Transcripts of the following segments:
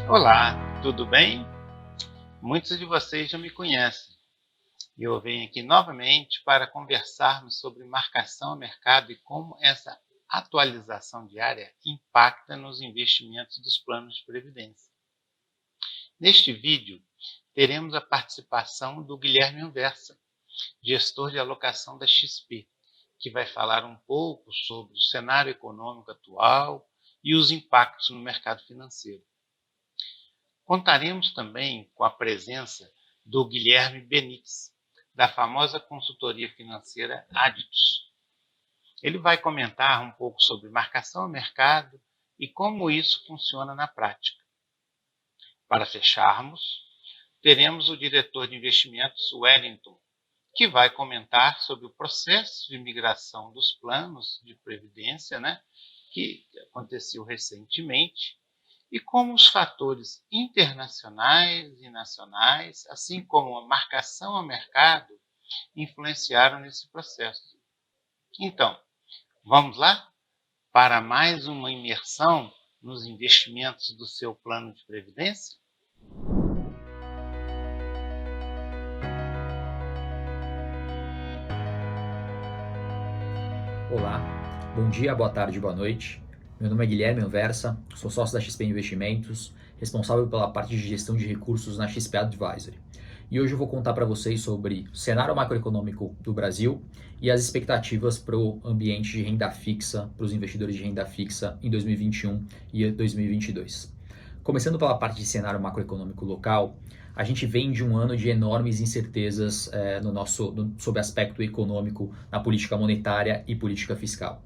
Olá, tudo bem? Muitos de vocês já me conhecem e eu venho aqui novamente para conversarmos sobre marcação a mercado e como essa atualização diária impacta nos investimentos dos planos de previdência. Neste vídeo, teremos a participação do Guilherme Anversa, gestor de alocação da XP, que vai falar um pouco sobre o cenário econômico atual e os impactos no mercado financeiro. Contaremos também com a presença do Guilherme Benites, da famosa consultoria financeira Aditus. Ele vai comentar um pouco sobre marcação ao mercado e como isso funciona na prática. Para fecharmos, teremos o diretor de investimentos Wellington, que vai comentar sobre o processo de migração dos planos de previdência, que aconteceu recentemente, e como os fatores internacionais e nacionais, assim como a marcação ao mercado, influenciaram nesse processo. Então, vamos lá para mais uma imersão nos investimentos do seu plano de previdência? Olá, bom dia, boa tarde, boa noite. Meu nome é Guilherme Anversa, sou sócio da XP Investimentos, responsável pela parte de gestão de recursos na XP Advisory. E hoje eu vou contar para vocês sobre o cenário macroeconômico do Brasil e as expectativas para o ambiente de renda fixa, para os investidores de renda fixa em 2021 e 2022. Começando pela parte de cenário macroeconômico local, a gente vem de um ano de enormes incertezas sob aspecto econômico na política monetária e política fiscal.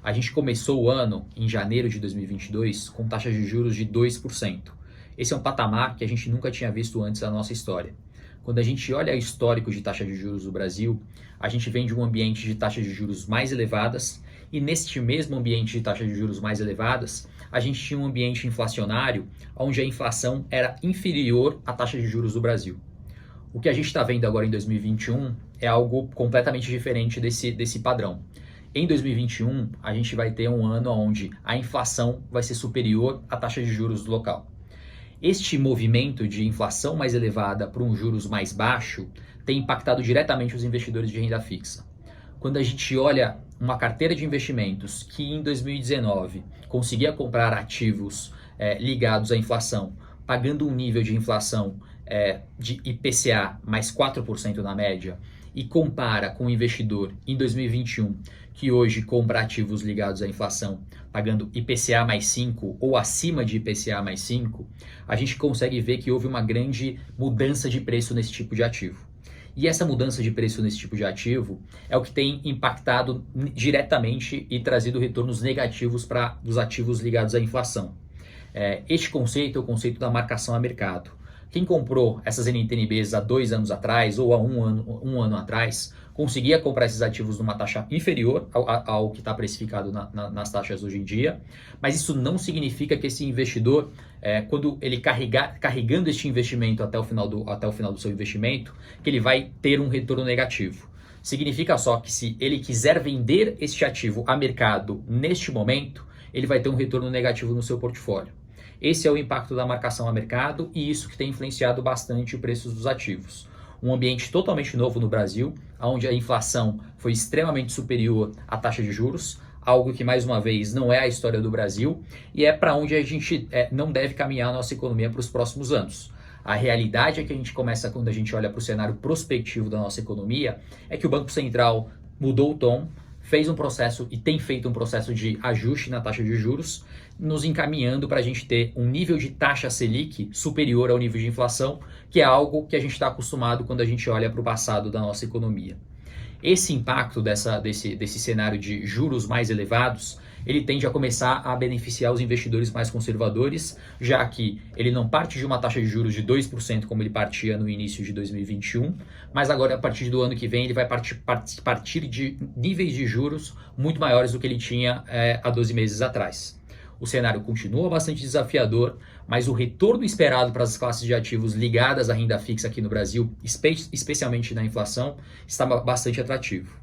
A gente começou o ano, em janeiro de 2022, com taxas de juros de 2%. Esse é um patamar que a gente nunca tinha visto antes na nossa história. Quando a gente olha o histórico de taxa de juros do Brasil, a gente vem de um ambiente de taxas de juros mais elevadas, e neste mesmo ambiente de taxas de juros mais elevadas, a gente tinha um ambiente inflacionário onde a inflação era inferior à taxa de juros do Brasil. O que a gente está vendo agora em 2021 é algo completamente diferente desse padrão. Em 2021, a gente vai ter um ano onde a inflação vai ser superior à taxa de juros do local. Este movimento de inflação mais elevada para um juros mais baixo tem impactado diretamente os investidores de renda fixa. Quando a gente olha uma carteira de investimentos que em 2019 conseguia comprar ativos ligados à inflação, pagando um nível de inflação de IPCA mais 4% na média, e compara com o investidor em 2021 que hoje compra ativos ligados à inflação pagando IPCA mais 5 ou acima de IPCA mais 5, a gente consegue ver que houve uma grande mudança de preço nesse tipo de ativo. E essa mudança de preço nesse tipo de ativo é o que tem impactado diretamente e trazido retornos negativos para os ativos ligados à inflação. Este conceito é o conceito da marcação a mercado. Quem comprou essas NTNBs há 2 anos atrás ou há um ano atrás, conseguia comprar esses ativos numa taxa inferior ao que está precificado nas taxas hoje em dia, mas isso não significa que esse investidor, quando ele carregando este investimento até o final do seu investimento, que ele vai ter um retorno negativo. Significa só que se ele quiser vender este ativo a mercado neste momento, ele vai ter um retorno negativo no seu portfólio. Esse é o impacto da marcação a mercado e isso que tem influenciado bastante o preço dos ativos. Um ambiente totalmente novo no Brasil, onde a inflação foi extremamente superior à taxa de juros, algo que, mais uma vez, não é a história do Brasil e é para onde a gente não deve caminhar a nossa economia para os próximos anos. A realidade é que a gente começa, quando a gente olha para o cenário prospectivo da nossa economia, é que o Banco Central mudou o tom, fez um processo e tem feito um processo de ajuste na taxa de juros, nos encaminhando para a gente ter um nível de taxa Selic superior ao nível de inflação, que é algo que a gente está acostumado quando a gente olha para o passado da nossa economia. Esse impacto desse cenário de juros mais elevados, ele tende a começar a beneficiar os investidores mais conservadores, já que ele não parte de uma taxa de juros de 2% como ele partia no início de 2021, mas agora a partir do ano que vem ele vai partir de níveis de juros muito maiores do que ele tinha há 12 meses atrás. O cenário continua bastante desafiador, mas o retorno esperado para as classes de ativos ligadas à renda fixa aqui no Brasil, especialmente na inflação, está bastante atrativo.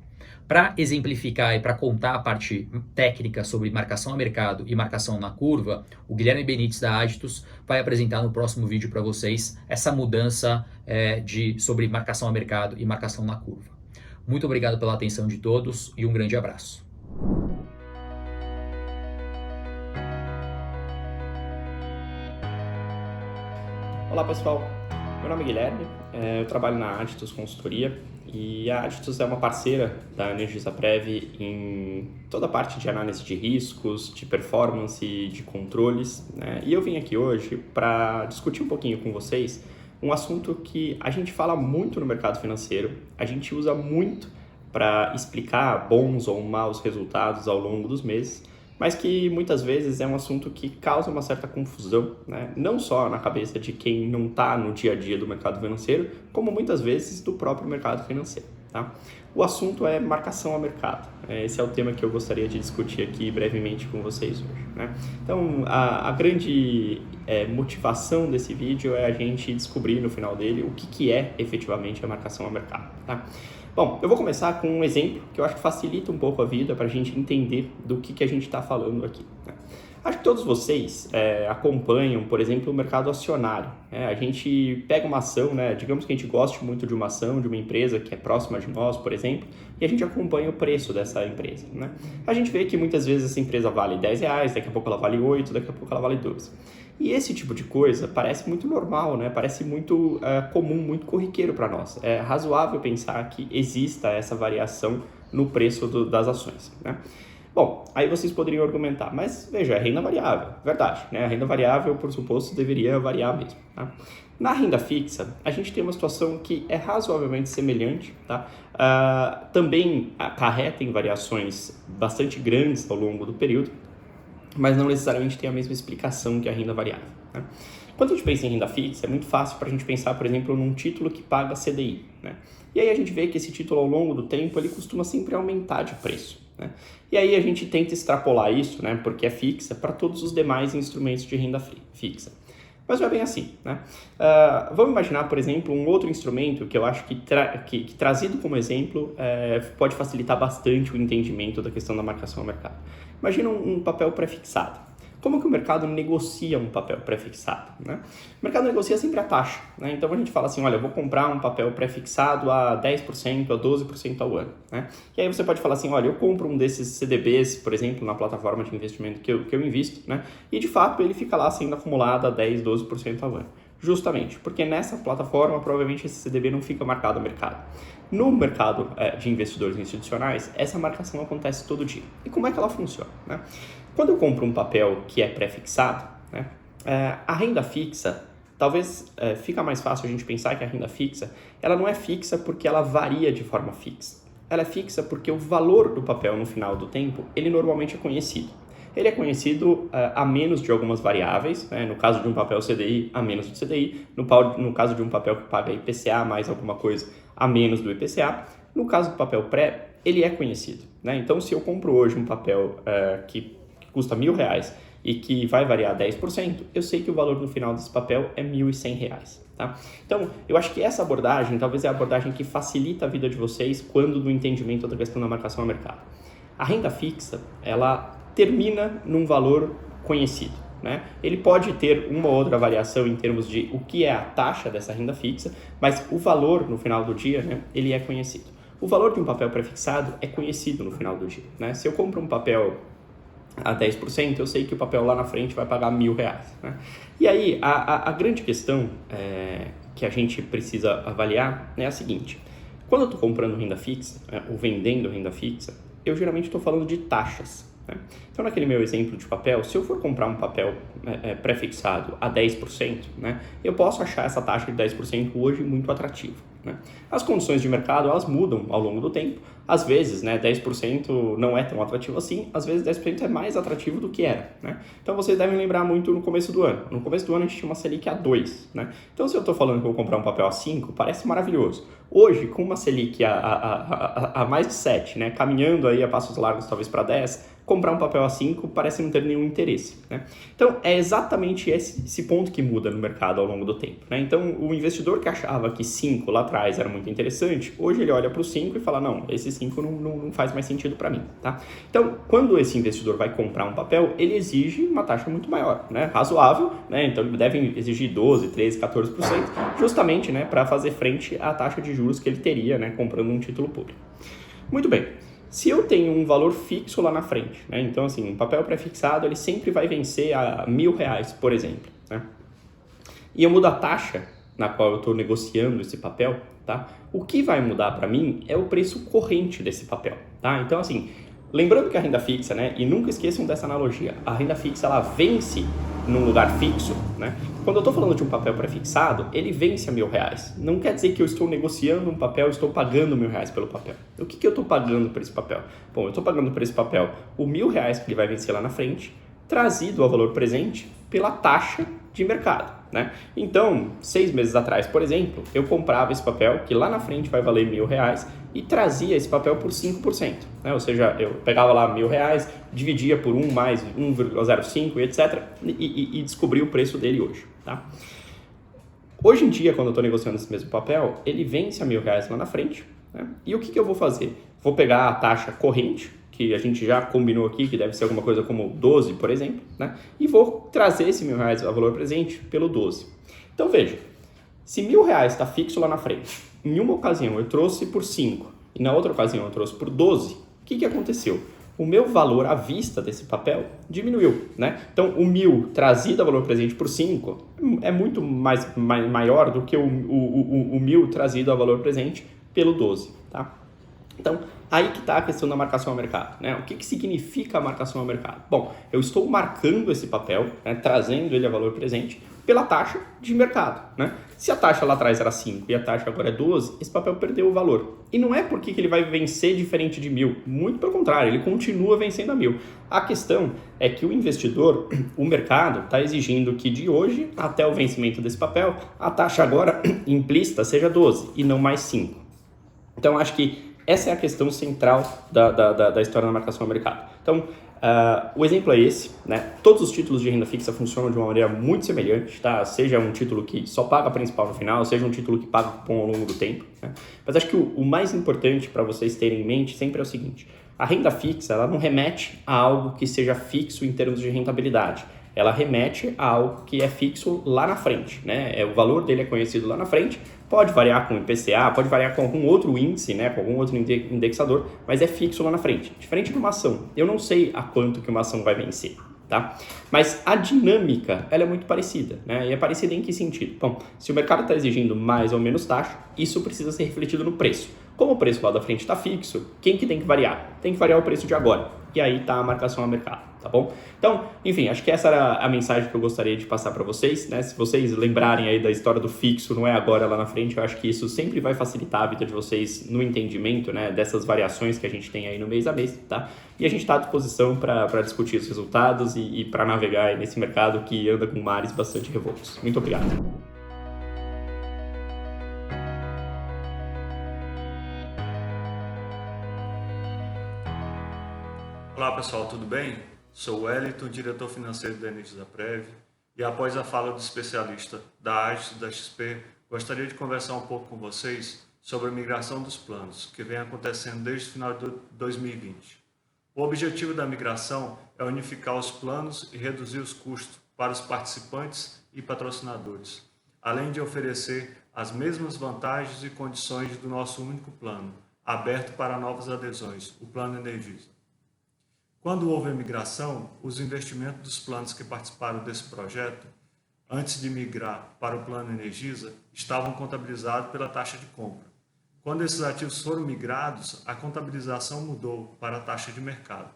Para exemplificar e para contar a parte técnica sobre marcação a mercado e marcação na curva, o Guilherme Benites da Aditus vai apresentar no próximo vídeo para vocês essa mudança sobre marcação a mercado e marcação na curva. Muito obrigado pela atenção de todos e um grande abraço. Olá pessoal, meu nome é Guilherme, eu trabalho na Aditus Consultoria e a Aditus é uma parceira da Energisaprev em toda a parte de análise de riscos, de performance, de controles, né? E eu vim aqui hoje para discutir um pouquinho com vocês um assunto que a gente fala muito no mercado financeiro, a gente usa muito para explicar bons ou maus resultados ao longo dos meses, mas que muitas vezes é um assunto que causa uma certa confusão, né? Não só na cabeça de quem não está no dia a dia do mercado financeiro, como muitas vezes do próprio mercado financeiro. Tá? O assunto é marcação a mercado. Esse é o tema que eu gostaria de discutir aqui brevemente com vocês hoje, né? Então, a grande motivação desse vídeo é a gente descobrir no final dele o que é efetivamente a marcação a mercado. Tá? Bom, eu vou começar com um exemplo que eu acho que facilita um pouco a vida para a gente entender do que a gente está falando aqui, né? Acho que todos vocês acompanham, por exemplo, o mercado acionário. A gente pega uma ação, né? Digamos que a gente goste muito de uma ação, de uma empresa que é próxima de nós, por exemplo, e a gente acompanha o preço dessa empresa, né? A gente vê que muitas vezes essa empresa vale R$10, daqui a pouco ela vale 8, daqui a pouco ela vale 12. E esse tipo de coisa parece muito normal, né? Parece muito comum, muito corriqueiro para nós. É razoável pensar que exista essa variação no preço das ações, né? Bom, aí vocês poderiam argumentar, mas veja, é renda variável, verdade, né? A renda variável, por suposto, deveria variar mesmo, tá? Na renda fixa, a gente tem uma situação que é razoavelmente semelhante, tá? Também acarreta em variações bastante grandes ao longo do período, mas não necessariamente tem a mesma explicação que a renda variável, né? Quando a gente pensa em renda fixa, é muito fácil para a gente pensar, por exemplo, num título que paga CDI, né? E aí a gente vê que esse título, ao longo do tempo, ele costuma sempre aumentar de preço, né? E aí a gente tenta extrapolar isso, né, porque é fixa, para todos os demais instrumentos de renda fixa. Mas não é bem assim, né? Vamos imaginar, por exemplo, um outro instrumento que eu acho que trazido como exemplo pode facilitar bastante o entendimento da questão da marcação ao mercado. Imagina um papel pré-fixado. Como que o mercado negocia um papel pré-fixado, né? O mercado negocia sempre a taxa, né? Então a gente fala assim, olha, eu vou comprar um papel pré-fixado a 10%, a 12% ao ano, né? E aí você pode falar assim, olha, eu compro um desses CDBs, por exemplo, na plataforma de investimento que eu invisto, né? E de fato ele fica lá sendo acumulado a 10, 12% ao ano. Justamente, porque nessa plataforma provavelmente esse CDB não fica marcado ao mercado. No mercado de investidores institucionais, essa marcação acontece todo dia. E como é que ela funciona, né? Quando eu compro um papel que é pré-fixado, né, a renda fixa, talvez fica mais fácil a gente pensar que a renda fixa, ela não é fixa porque ela varia de forma fixa. Ela é fixa porque o valor do papel no final do tempo, ele normalmente é conhecido. Ele é conhecido a menos de algumas variáveis, né? No caso de um papel CDI, a menos do CDI. No caso de um papel que paga IPCA mais alguma coisa, a menos do IPCA. No caso do papel pré, ele é conhecido, né? Então, se eu compro hoje um papel que custa R$1.000 e que vai variar 10%, eu sei que o valor no final desse papel é R$1.100. Tá? Então, eu acho que essa abordagem talvez é a abordagem que facilita a vida de vocês quando do entendimento da questão da marcação ao mercado. A renda fixa, ela termina num valor conhecido, né? Ele pode ter uma ou outra variação em termos de o que é a taxa dessa renda fixa, mas o valor no final do dia, né, ele é conhecido. O valor de um papel pré-fixado é conhecido no final do dia, né? Se eu compro um papel a 10%, eu sei que o papel lá na frente vai pagar R$1.000, né? E aí, a grande questão que a gente precisa avaliar é a seguinte: quando eu estou comprando renda fixa, ou vendendo renda fixa, eu geralmente estou falando de taxas, né? Então, naquele meu exemplo de papel, se eu for comprar um papel pré-fixado a 10%, né, eu posso achar essa taxa de 10% hoje muito atrativa, né? As condições de mercado, elas mudam ao longo do tempo. Às vezes, né, 10% não é tão atrativo assim, às vezes 10% é mais atrativo do que era, né? Então, vocês devem lembrar muito no começo do ano. No começo do ano, a gente tinha uma Selic a 2, né? Então, se eu estou falando que eu vou comprar um papel a 5, parece maravilhoso. Hoje, com uma Selic a mais de 7, né, caminhando aí a passos largos talvez para 10, comprar um papel a 5 parece não ter nenhum interesse, né? Então, é exatamente esse ponto que muda no mercado ao longo do tempo, né? Então, o investidor que achava que 5 lá atrás atrás era muito interessante, hoje ele olha para o 5 e fala, não, esse 5 não faz mais sentido para mim, tá? Então, quando esse investidor vai comprar um papel, ele exige uma taxa muito maior, né? Razoável, né? Então, ele deve exigir 12%, 13%, 14%, justamente, né, para fazer frente à taxa de juros que ele teria, né, comprando um título público. Muito bem. Se eu tenho um valor fixo lá na frente, né? Então, assim, um papel pré-fixado, ele sempre vai vencer a R$1.000, por exemplo, né? E eu mudo a taxa na qual eu estou negociando esse papel, tá? O que vai mudar para mim é o preço corrente desse papel, tá? Então, assim, lembrando que a renda fixa, né? E nunca esqueçam dessa analogia, a renda fixa, ela vence num lugar fixo, né? Quando eu estou falando de um papel pré-fixado, ele vence a R$1.000. Não quer dizer que eu estou negociando um papel, estou pagando R$1.000 pelo papel. O que eu estou pagando por esse papel? Bom, eu estou pagando por esse papel o R$1.000 que ele vai vencer lá na frente, trazido ao valor presente pela taxa de mercado, né? Então, 6 meses atrás, por exemplo, eu comprava esse papel, que lá na frente vai valer R$1.000, e trazia esse papel por 5%, né? Ou seja, eu pegava lá R$1.000, dividia por 1 mais 1,05 e etc. E descobri o preço dele hoje, tá? Hoje em dia, quando eu estou negociando esse mesmo papel, ele vence a R$1.000 lá na frente, né? E o que eu vou fazer? Vou pegar a taxa corrente, que a gente já combinou aqui, que deve ser alguma coisa como 12, por exemplo, né? E vou trazer esse R$1.000 a valor presente pelo 12. Então, veja, se R$1.000 está fixo lá na frente, em uma ocasião eu trouxe por 5 e na outra ocasião eu trouxe por 12, o que aconteceu? O meu valor à vista desse papel diminuiu, né? Então, o 1.000 trazido a valor presente por 5 é muito maior do que o 1.000 trazido a valor presente pelo 12, tá? Então, aí que está a questão da marcação ao mercado, né? O que significa a marcação ao mercado? Bom, eu estou marcando esse papel, né, trazendo ele a valor presente pela taxa de mercado, né? Se a taxa lá atrás era 5 e a taxa agora é 12, esse papel perdeu o valor. E não é porque ele vai vencer diferente de 1.000, muito pelo contrário, ele continua vencendo a 1.000. A questão é que o investidor, o mercado, está exigindo que de hoje até o vencimento desse papel, a taxa agora implícita seja 12 e não mais 5. Então, acho que essa é a questão central da história da marcação ao mercado. Então, o exemplo é esse, né? Todos os títulos de renda fixa funcionam de uma maneira muito semelhante, tá? Seja um título que só paga a principal no final, seja um título que paga o cupom ao longo do tempo, né? Mas acho que o mais importante para vocês terem em mente sempre é o seguinte: a renda fixa, ela não remete a algo que seja fixo em termos de rentabilidade. Ela remete a algo que é fixo lá na frente, né? O valor dele é conhecido lá na frente, pode variar com o IPCA, pode variar com algum outro índice, né? Com algum outro indexador, mas é fixo lá na frente. Diferente de uma ação, eu não sei a quanto que uma ação vai vencer, tá? Mas a dinâmica, ela é muito parecida, né? E é parecida em que sentido? Bom, se o mercado está exigindo mais ou menos taxa, isso precisa ser refletido no preço. Como o preço lá da frente está fixo, quem que tem que variar? Tem que variar o preço de agora. E aí está a marcação ao mercado, tá bom? Então, enfim, acho que essa era a mensagem que eu gostaria de passar para vocês, né? Se vocês lembrarem aí da história do fixo, não é agora lá na frente, eu acho que isso sempre vai facilitar a vida de vocês no entendimento, né, dessas variações que a gente tem aí no mês a mês, tá? E a gente está à disposição para discutir os resultados e para navegar aí nesse mercado que anda com mares bastante revoltos. Muito obrigado. Olá pessoal, tudo bem? Sou o Wellington, diretor financeiro da Energisaprev, e após a fala do especialista da AGETS da XP, gostaria de conversar um pouco com vocês sobre a migração dos planos, que vem acontecendo desde o final de 2020. O objetivo da migração é unificar os planos e reduzir os custos para os participantes e patrocinadores, além de oferecer as mesmas vantagens e condições do nosso único plano, aberto para novas adesões, o Plano Energisa. Quando houve a migração, os investimentos dos planos que participaram desse projeto, antes de migrar para o Plano Energisa, estavam contabilizados pela taxa de compra. Quando esses ativos foram migrados, a contabilização mudou para a taxa de mercado.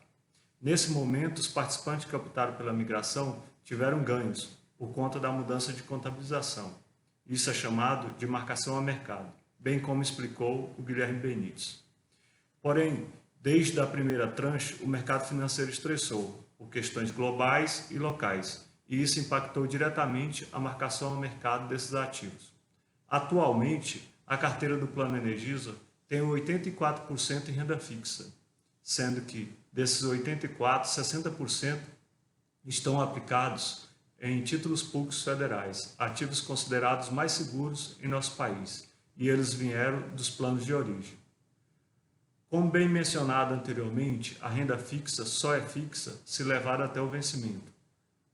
Nesse momento, os participantes que optaram pela migração tiveram ganhos por conta da mudança de contabilização. Isso é chamado de marcação a mercado, bem como explicou o Guilherme Benites. Porém, desde a primeira tranche, o mercado financeiro estressou por questões globais e locais, e isso impactou diretamente a marcação ao mercado desses ativos. Atualmente, a carteira do Plano Energisa tem 84% em renda fixa, sendo que desses 84%, 60% estão aplicados em títulos públicos federais, ativos considerados mais seguros em nosso país. e eles vieram dos planos de origem. Como bem mencionado anteriormente, a renda fixa só é fixa se levada até o vencimento.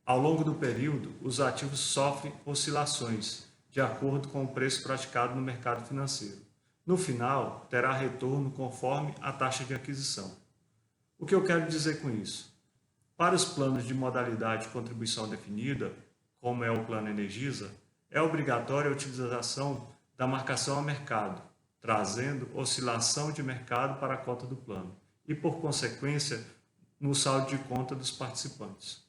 Ao longo do período, os ativos sofrem oscilações, de acordo com o preço praticado no mercado financeiro. No final, terá retorno conforme a taxa de aquisição. O que eu quero dizer com isso? Para os planos de modalidade de contribuição definida, como é o Plano Energisa, é obrigatória a utilização da marcação a mercado, trazendo oscilação de mercado para a cota do plano e, por consequência, no saldo de conta dos participantes.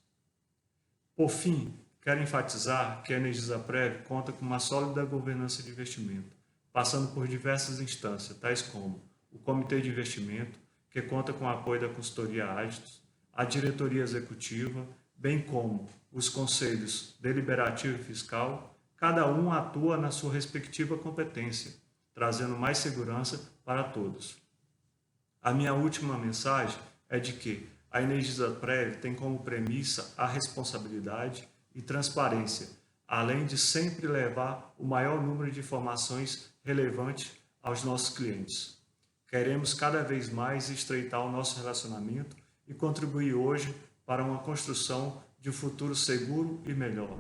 Por fim, quero enfatizar que a Energisaprev conta com uma sólida governança de investimento, passando por diversas instâncias, tais como o Comitê de Investimento, que conta com o apoio da consultoria Aditus, a diretoria executiva, bem como os conselhos deliberativo e fiscal. Cada um atua na sua respectiva competência, trazendo mais segurança para todos. A minha última mensagem é de que a Energisaprev tem como premissa a responsabilidade e transparência, além de sempre levar o maior número de informações relevantes aos nossos clientes. Queremos cada vez mais estreitar o nosso relacionamento e contribuir hoje para uma construção de um futuro seguro e melhor.